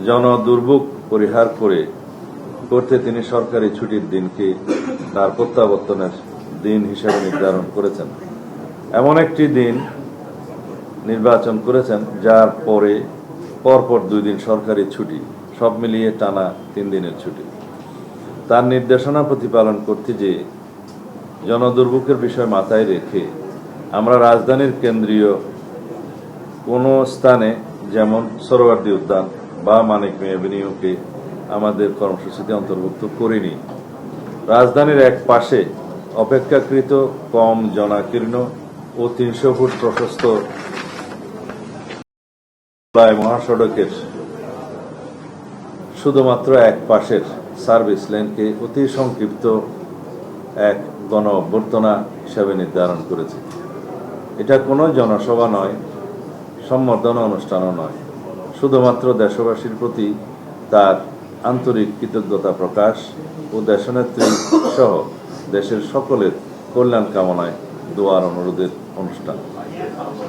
জনদুর্ভোগ পরিহার করতে তিনি সরকারি ছুটির দিনকে তার প্রত্যাবর্তনের দিন হিসেবে নির্ধারণ করেছেন। এমন একটি দিন নির্বাচন করেছেন যার পরপর 2 দিন সরকারি ছুটি, সব মিলিয়ে টানা 3 দিনের ছুটি। তার নির্দেশনা প্রতিপালন করতে যে জনদুর্ভোগের বিষয় মাথায় রেখে আমরা রাজধানীর কেন্দ্রীয় কোনো স্থানে যেমন সোহরাওয়ার্দী উদ্যান বা মানিক মিয়া এভিনিউকে আমাদের কর্মসূচিতে অন্তর্ভুক্ত করিনি। রাজধানীর এক পাশে অপেক্ষাকৃত কম জনাকীর্ণ ও 300 ফুট প্রশস্ত মহাসড়কের শুধুমাত্র এক পাশের সার্ভিস লেনকে অতি সংক্ষিপ্ত এক গণ অভ্যর্থনা হিসাবে নির্ধারণ করেছে। এটা কোনো জনসভা নয়, সম্বর্ধনা অনুষ্ঠানও নয়, শুধুমাত্র দেশবাসীর প্রতি তার আন্তরিক কৃতজ্ঞতা প্রকাশ ও দেশনেত্রী সহ দেশের সকলের কল্যাণ কামনায় দোয়ার অনুরোধের অনুষ্ঠান।